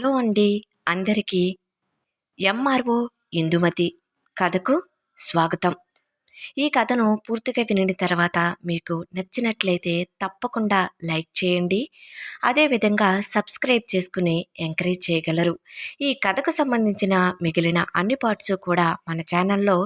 Hello అండి అందరికీ. MRO Indumati కథకు స్వాగతం. ఈ కథను పూర్తిగా వినిన తర్వాత మీకు నచ్చినట్లయితే తప్పకుండా లైక్ చేయండి. అదేవిధంగా సబ్స్క్రైబ్ చేసుకుని ఎంకరేజ్ చేయగలరు. ఈ కథకు సంబంధించిన మిగిలిన అన్ని పార్ట్స్ కూడా మన ఛానల్లో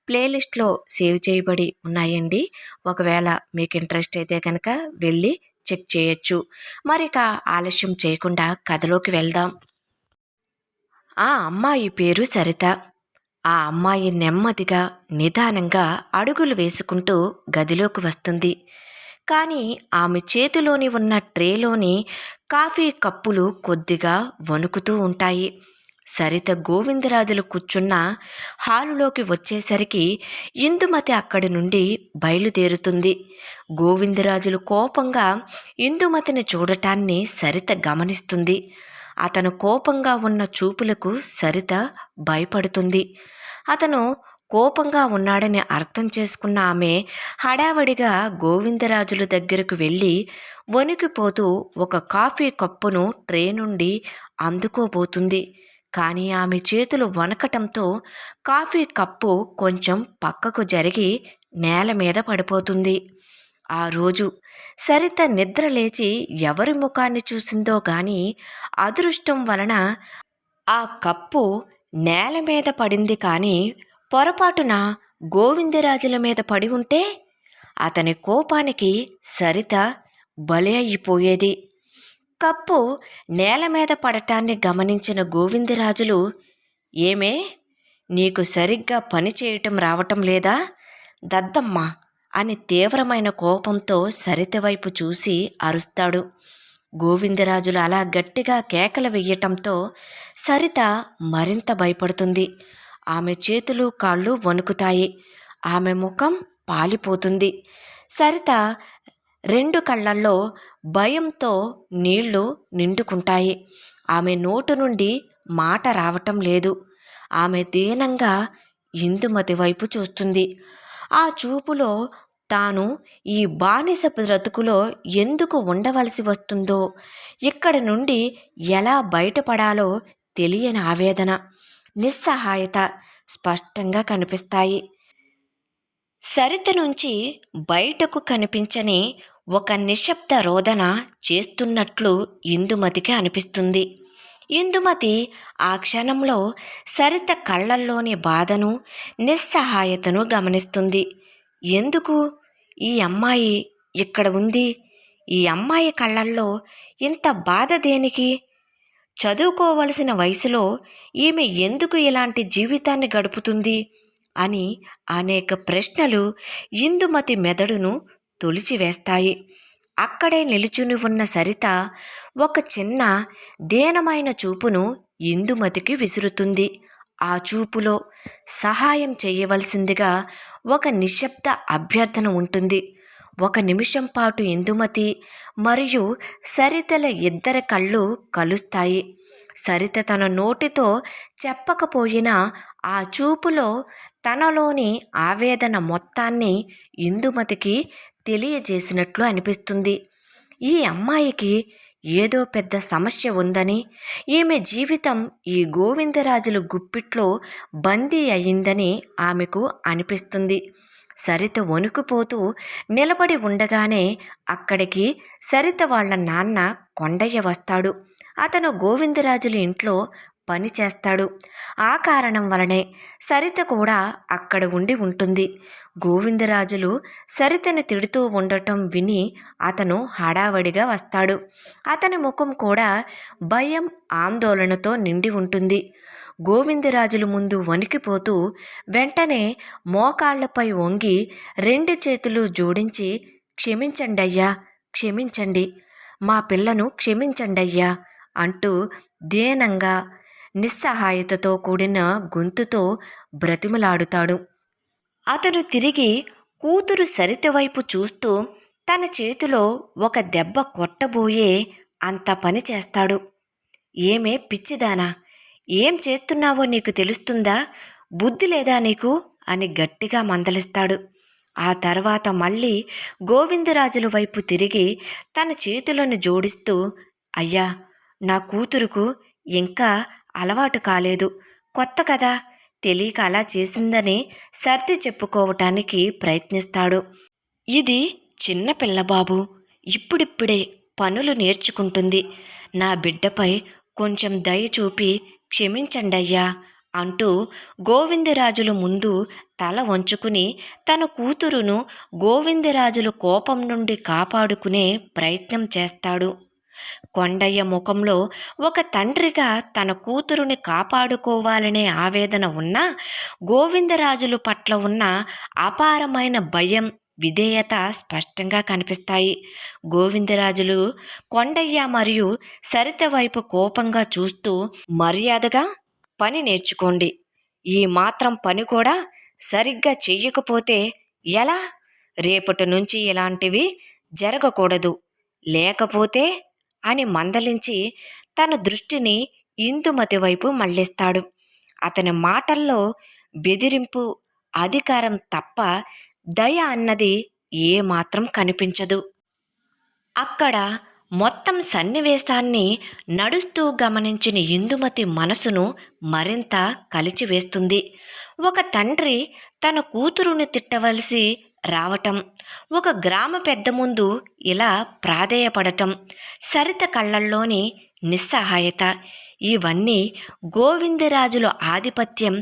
ప్లేలిస్ట్లో సేవ్ చేయబడి ఉన్నాయండి. ఒకవేళ మీకు ఇంట్రెస్ట్ అయితే కనుక వెళ్ళి చెక్ చేయొచ్చు. మరిక ఆలస్యం చేయకుండా కథలోకి వెళ్దాం. ఆ అమ్మాయి పేరు సరిత. ఆ అమ్మాయి నెమ్మదిగా నిదానంగా అడుగులు వేసుకుంటూ గదిలోకి వస్తుంది. కానీ ఆమె చేతిలోని ఉన్న ట్రేలోని కాఫీ కప్పులు కొద్దిగా వణుకుతూ ఉంటాయి. సరిత గోవిందరాజులు కూర్చున్న హాలులోకి వచ్చేసరికి ఇందుమతి అక్కడి నుండి బయలుదేరుతుంది. గోవిందరాజులు కోపంగా ఇందుమతిని చూడటాన్ని సరిత గమనిస్తుంది. అతను కోపంగా ఉన్న చూపులకు సరిత భయపడుతుంది. అతను కోపంగా ఉన్నాడని అర్థం చేసుకున్న ఆమె హడావడిగా గోవిందరాజుల దగ్గరకు వెళ్ళి వణికిపోతూ ఒక కాఫీ కప్పును ట్రే నుండి అందుకోబోతుంది. కానీ ఆమె చేతులు వణకటంతో కాఫీ కప్పు కొంచెం పక్కకు జరిగి నేల మీద పడిపోతుంది. ఆ రోజు సరిత నిద్ర లేచి ఎవరి ముఖాన్ని చూసిందో గాని అదృష్టం వలన ఆ కప్పు నేల మీద పడింది. కానీ పొరపాటున గోవిందరాజుల మీద పడి ఉంటే అతని కోపానికి సరిత బలి అయిపోయేది. కప్పు నేల మీద పడటాన్ని గమనించిన గోవిందరాజులు, ఏమే, నీకు సరిగ్గా పని చేయటం రావటం లేదా దద్దమ్మ అని తీవ్రమైన కోపంతో సరిత వైపు చూసి అరుస్తాడు. గోవిందరాజులు అలా గట్టిగా కేకలు వెయ్యటంతో సరిత మరింత భయపడుతుంది. ఆమె చేతులు కాళ్ళు వణుకుతాయి. ఆమె ముఖం పాలిపోతుంది. సరిత రెండు కళ్ళల్లో భయంతో నీళ్లు నిండుకుంటాయి. ఆమె నోటు నుండి మాట రావటం లేదు. ఆమె దీనంగా ఇందుమతి వైపు చూస్తుంది. ఆ చూపులో తాను ఈ బానిస బ్రతుకులో ఎందుకు ఉండవలసి వస్తుందో, ఇక్కడి నుండి ఎలా బయటపడాలో తెలియని ఆవేదన, నిస్సహాయత స్పష్టంగా కనిపిస్తాయి. సరిత నుంచి బయటకు కనిపించని ఒక నిశ్శబ్ద రోదన చేస్తున్నట్లు ఇందుమతికి అనిపిస్తుంది. ఇందుమతి ఆ క్షణంలో సరిత కళ్ళల్లోని బాధను, నిస్సహాయతను గమనిస్తుంది. ఎందుకు ఈ అమ్మాయి ఇక్కడ ఉంది? ఈ అమ్మాయి కళ్ళల్లో ఇంత బాధ దేనికి? చదువుకోవలసిన వయసులో ఈమె ఎందుకు ఇలాంటి జీవితాన్ని గడుపుతుంది అని అనేక ప్రశ్నలు ఇందుమతి మెదడును తొలిచివేస్తాయి. అక్కడే నిలుచుని ఉన్న సరిత ఒక చిన్న దీనమైన చూపును ఇందుమతికి విసురుతుంది. ఆ చూపులో సహాయం చేయవలసిందిగా ఒక నిశ్శబ్ద అభ్యర్థన ఉంటుంది. ఒక నిమిషం పాటు ఇందుమతి మరియు సరితల ఇద్దరి కళ్ళు కలుస్తాయి. సరిత తన నోటితో చెప్పకపోయినా ఆ చూపులో తనలోని ఆవేదన మొత్తాన్ని ఇందుమతికి తెలియజేసినట్లు అనిపిస్తుంది. ఈ అమ్మాయికి ఏదో పెద్ద సమస్య ఉందని, ఈమె జీవితం ఈ గోవిందరాజుల గుప్పిట్లో బందీ అయిందని ఆమెకు అనిపిస్తుంది. సరిత వణుకుపోతూ నిలబడి ఉండగానే అక్కడికి సరిత వాళ్ళ నాన్న కొండయ్య వస్తాడు. అతను గోవిందరాజుల ఇంట్లో పని చేస్తాడు. ఆ కారణం వలనే సరిత కూడా అక్కడ ఉండి ఉంటుంది. గోవిందరాజులు సరితను తిడుతూ ఉండటం విని అతను హడావడిగా వస్తాడు. అతని ముఖం కూడా భయం, ఆందోళనతో నిండి ఉంటుంది. గోవిందరాజుల ముందు వణికిపోతూ వెంటనే మోకాళ్లపై వంగి రెండు చేతులు జోడించి, క్షమించండయ్యా, క్షమించండి, మా పిల్లను క్షమించండయ్యా అంటూ దీనంగా నిస్సహాయతతో కూడిన గొంతుతో బ్రతిమలాడుతాడు. అతను తిరిగి కూతురు సరిత వైపు చూస్తూ తన చేతిలో ఒక దెబ్బ కొట్టబోయే అంత పని చేస్తాడు. ఏమే పిచ్చిదానా, ఏం చేస్తున్నావో నీకు తెలుస్తుందా? బుద్ధి లేదా నీకు అని గట్టిగా మందలిస్తాడు. ఆ తర్వాత మళ్ళీ గోవిందరాజుల వైపు తిరిగి తన చేతులను జోడిస్తూ, అయ్యా, నా కూతురుకు ఇంకా అలవాటు కాలేదు, కొత్త కదా, తెలియక అలా చేసిందని సర్ది చెప్పుకోవటానికి ప్రయత్నిస్తాడు. ఇది చిన్న పిల్లబాబు, ఇప్పుడిప్పుడే పనులు నేర్చుకుంటుంది. నా బిడ్డపై కొంచెం దయ చూపి క్షమించండయ్యా అంటూ గోవిందరాజుల ముందు తల వంచుకుని తన కూతురును గోవిందరాజుల కోపం నుండి కాపాడుకునే ప్రయత్నం చేస్తాడు. కొండయ్య ముఖంలో ఒక తండ్రిగా తన కూతురుని కాపాడుకోవాలనే ఆవేదన ఉన్నా, గోవిందరాజుల పట్ల ఉన్న అపారమైన భయం, విధేయత స్పష్టంగా కనిపిస్తాయి. గోవిందరాజులు కొండయ్య మరియు సరిత వైపు కోపంగా చూస్తూ, మర్యాదగా పని నేర్చుకోండి, ఈ మాత్రం పని కూడా సరిగ్గా చెయ్యకపోతే ఎలా? రేపటి నుంచి ఇలాంటివి జరగకూడదు, లేకపోతే అని మందలించి తన దృష్టిని ఇందుమతి వైపు మళ్లిస్తాడు. అతని మాటల్లో బెదిరింపు, అధికారం తప్ప దయ అన్నది ఏమాత్రం కనిపించదు. అక్కడ మొత్తం సన్నివేశాన్ని నడుస్తూ గమనించిన ఇందుమతి మనసును మరింత కలిచివేస్తుంది. ఒక తండ్రి తన కూతురుని తిట్టవలసి రావటం, ఒక గ్రామ పెద్ద ముందు ఇలా ప్రాధేయపడటం, సరిత కళ్ళల్లోని నిస్సహాయత, ఇవన్నీ గోవిందరాజుల ఆధిపత్యం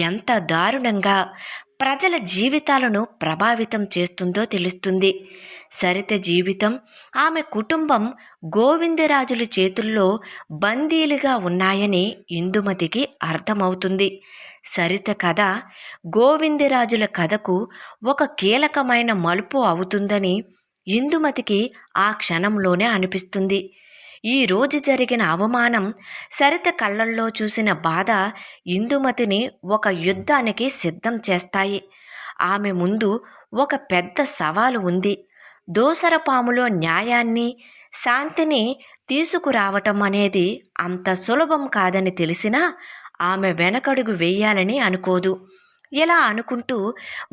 ఎంత దారుణంగా ప్రజల జీవితాలను ప్రభావితం చేస్తుందో తెలుస్తుంది. సరిత జీవితం, ఆమె కుటుంబం గోవిందరాజుల చేతుల్లో బందీలుగా ఉన్నాయని ఇందుమతికి అర్థమవుతుంది. సరిత కథ గోవిందరాజుల కథకు ఒక కీలకమైన మలుపు అవుతుందని ఇందుమతికి ఆ క్షణంలోనే అనిపిస్తుంది. ఈ రోజు జరిగిన అవమానం, సరిత కళ్ళల్లో చూసిన బాధ ఇందుమతిని ఒక యుద్ధానికి సిద్ధం చేస్తాయి. ఆమె ముందు ఒక పెద్ద సవాలు ఉంది. దోసరపాములో న్యాయాన్ని, శాంతిని తీసుకురావటం అనేది అంత సులభం కాదని తెలిసినా ఆమె వెనకడుగు వేయాలని అనుకోదు. ఇలా అనుకుంటూ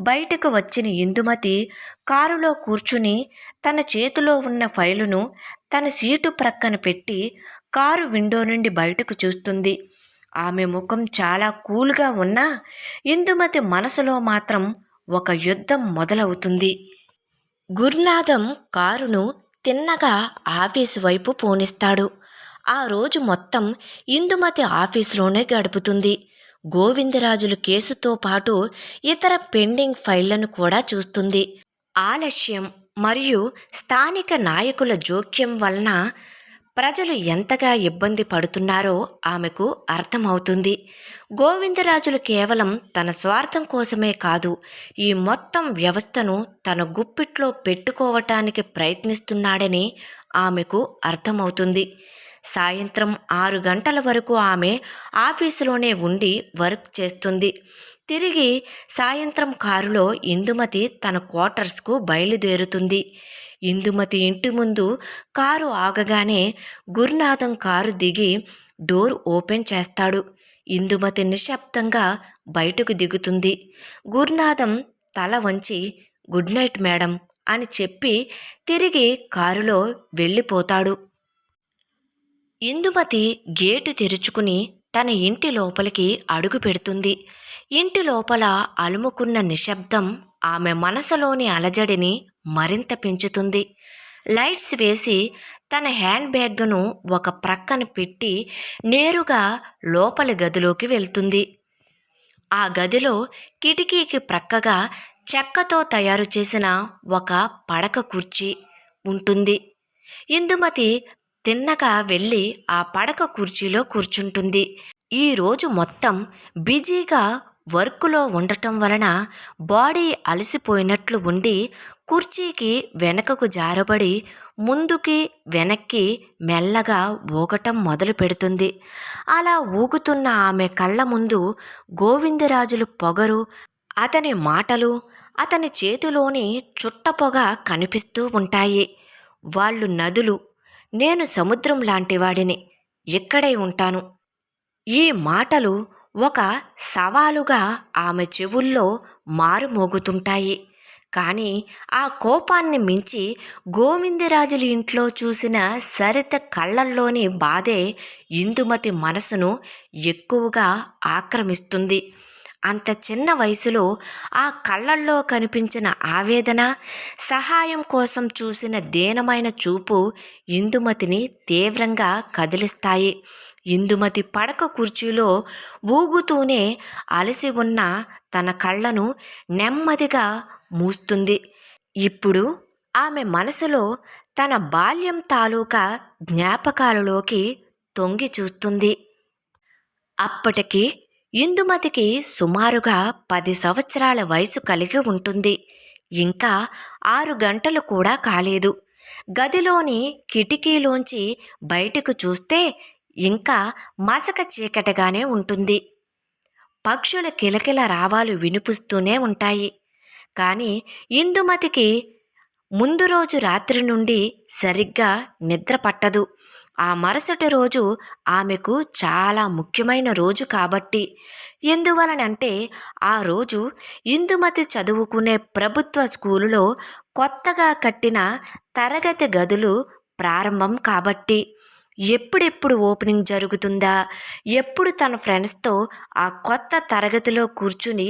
బయటకు వచ్చిన ఇందుమతి కారులో కూర్చుని తన చేతిలో ఉన్న ఫైలును తన సీటు ప్రక్కన పెట్టి కారు విండో నుండి బయటకు చూస్తుంది. ఆమె ముఖం చాలా కూల్గా ఉన్నా ఇందుమతి మనసులో మాత్రం ఒక యుద్ధం మొదలవుతుంది. గురునాథం కారును తిన్నగా ఆఫీసు వైపు పోనిస్తాడు. ఆ రోజు మొత్తం ఇందుమతి ఆఫీసులోనే గడుపుతుంది. గోవిందరాజుల కేసుతో పాటు ఇతర పెండింగ్ ఫైళ్లను కూడా చూస్తుంది. ఆలస్యం మరియు స్థానిక నాయకుల జోక్యం వలన ప్రజలు ఎంతగా ఇబ్బంది పడుతున్నారో ఆమెకు అర్థమవుతుంది. గోవిందరాజులు కేవలం తన స్వార్థం కోసమే కాదు, ఈ మొత్తం వ్యవస్థను తన గుప్పిట్లో పెట్టుకోవటానికి ప్రయత్నిస్తున్నాడని ఆమెకు అర్థమవుతుంది. సాయంత్రం 6 గంటల వరకు ఆమె ఆఫీసులోనే ఉండి వర్క్ చేస్తుంది. తిరిగి సాయంత్రం కారులో ఇందుమతి తన క్వార్టర్స్కు బయలుదేరుతుంది. ఇందుమతి ఇంటి ముందు కారు ఆగగానే గురునాథం కారు దిగి డోర్ ఓపెన్ చేస్తాడు. ఇందుమతి నిశ్శబ్దంగా బయటకు దిగుతుంది. గురునాథం తల వంచి గుడ్ నైట్ మేడం అని చెప్పి తిరిగి కారులో వెళ్ళిపోతాడు. ఇందుమతి గేటు తెరుచుకుని తన ఇంటి లోపలికి అడుగు పెడుతుంది. ఇంటి లోపల అలుముకున్న నిశ్శబ్దం ఆమె మనసులోని అలజడిని మరింత పెంచుతుంది. లైట్స్ వేసి తన హ్యాండ్ బ్యాగ్ను ఒక ప్రక్కన పెట్టి నేరుగా లోపలి గదిలోకి వెళ్తుంది. ఆ గదిలో కిటికీకి ప్రక్కగా చెక్కతో తయారు చేసిన ఒక పడక కుర్చీ ఉంటుంది. ఇందుమతి తిన్నగా వెళ్ళి ఆ పడక కుర్చీలో కూర్చుంటుంది. ఈరోజు మొత్తం బిజీగా వర్కులో ఉండటం వలన బాడీ అలసిపోయినట్లు ఉండి కుర్చీకి వెనకకు జారబడి ముందుకి వెనక్కి మెల్లగా ఊగటం మొదలు పెడుతుంది. అలా ఊగుతున్న ఆమె కళ్ళ ముందు గోవిందరాజుల పొగరు, అతని మాటలు, అతని చేతిలోని చుట్టపొగ కనిపిస్తూ ఉంటాయి. వాళ్ళు నదులు, నేను సముద్రం లాంటివాడిని, ఇక్కడే ఉంటాను. ఈ మాటలు ఒక సవాలుగా ఆమె చెవుల్లో మారుమోగుతుంటాయి. కానీ ఆ కోపాన్ని మించి గోవిందరాజుల ఇంట్లో చూసిన సరిత కళ్ళల్లోని బాధే ఇందుమతి మనసును ఎక్కువగా ఆక్రమిస్తుంది. అంత చిన్న వయసులో ఆ కళ్ళల్లో కనిపించిన ఆవేదన, సహాయం కోసం చూసిన దీనమైన చూపు ఇందుమతిని తీవ్రంగా కదిలిస్తాయి. ఇందుమతి పడక కుర్చీలో ఊగుతూనే అలసి ఉన్న తన కళ్ళను నెమ్మదిగా మూస్తుంది. ఇప్పుడు ఆమె మనసులో తన బాల్యం తాలూకా జ్ఞాపకాలలోకి తొంగి చూస్తుంది. అప్పటికి ఇందుమతికి సుమారుగా 10 సంవత్సరాల వయసు కలిగి ఉంటుంది. ఇంకా 6 గంటలు కూడా కాలేదు. గదిలోని కిటికీలోంచి బయటకు చూస్తే ఇంకా మసక చీకటిగానే ఉంటుంది. పక్షుల కిలకిల రావాలు వినిపిస్తూనే ఉంటాయి. కానీ ఇందుమతికి ముందు రోజు రాత్రి నుండి సరిగ్గా నిద్ర పట్టదు. ఆ మరుసటి రోజు ఆమెకు చాలా ముఖ్యమైన రోజు కాబట్టి. ఎందువలనంటే ఆ రోజు ఇందుమతి చదువుకునే ప్రభుత్వ స్కూలులో కొత్తగా కట్టిన తరగతి గదులు ప్రారంభం కాబట్టి. ఎప్పుడెప్పుడు ఓపెనింగ్ జరుగుతుందా, ఎప్పుడు తన ఫ్రెండ్స్తో ఆ కొత్త తరగతిలో కూర్చుని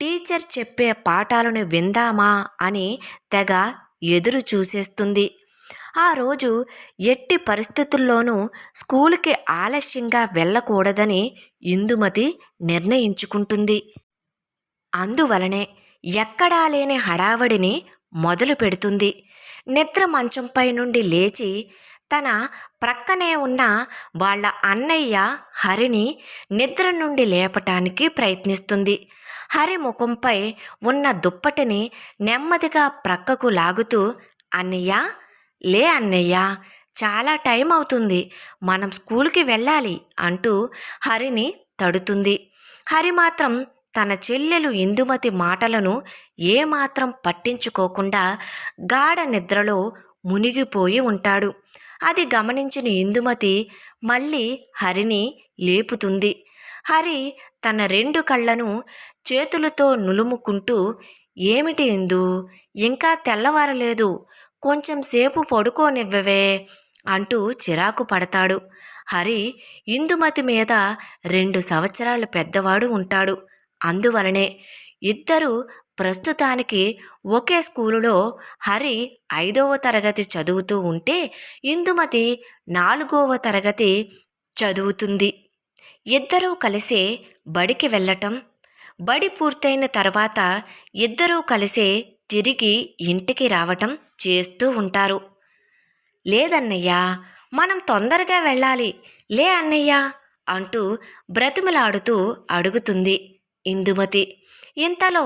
టీచర్ చెప్పే పాఠాలను విందామా అని తెగ ఎదురు చూసేస్తుంది. ఆ రోజు ఎట్టి పరిస్థితుల్లోనూ స్కూలుకి ఆలస్యంగా వెళ్ళకూడదని ఇందుమతి నిర్ణయించుకుంటుంది. అందువలనే ఎక్కడా లేని హడావడిని మొదలు పెడుతుంది. నిద్ర మంచంపై నుండి లేచి తన ప్రక్కనే ఉన్న వాళ్ళ అన్నయ్య హరిని నిద్ర నుండి లేపటానికి ప్రయత్నిస్తుంది. హరి ముఖంపై ఉన్న దుప్పటిని నెమ్మదిగా ప్రక్కకు లాగుతూ, అన్నయ్య, లే అన్నయ్య, చాలా టైం అవుతుంది, మనం స్కూల్కి వెళ్ళాలి అంటూ హరిని తడుతుంది. హరి మాత్రం తన చెల్లెలు ఇందుమతి మాటలను ఏమాత్రం పట్టించుకోకుండా గాఢ నిద్రలో మునిగిపోయి ఉంటాడు. అది గమనించిన ఇందుమతి మళ్ళీ హరిని లేపుతుంది. హరి తన 2 కళ్ళను చేతులతో నులుముకుంటూ, ఏమిటి ఇందు, ఇంకా తెల్లవారలేదు, కొంచెం సేపు పడుకోనివ్వవే అంటూ చిరాకు పడతాడు. హరి ఇందుమతి మీద 2 సంవత్సరాల పెద్దవాడు ఉంటాడు. అందువలనే ఇద్దరు ప్రస్తుతానికి ఒకే స్కూలులో హరి 5వ తరగతి చదువుతూ ఉంటే ఇందుమతి 4వ తరగతి చదువుతుంది. ఇద్దరూ కలిసే బడికి వెళ్ళటం, బడి పూర్తయిన తర్వాత ఇద్దరూ కలిసే తిరిగి ఇంటికి రావటం చేస్తూ ఉంటారు. లేదన్నయ్యా, మనం తొందరగా వెళ్ళాలి, లే అన్నయ్య అంటూ బ్రతిమలాడుతూ అడుగుతుంది ఇందుమతి. ఇంతలో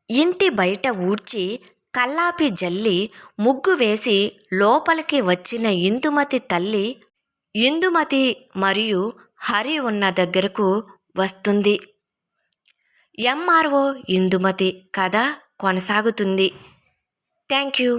ఇంటి బయట ఊడ్చి కల్లాపి జల్లి ముగ్గు వేసి లోపలికి వచ్చిన ఇందుమతి తల్లి ఇందుమతి మరియు హరి ఉన్న దగ్గరకు వస్తుంది. ఎంఆర్ఓ ఇందుమతి కథ కొనసాగుతుంది. Thank you.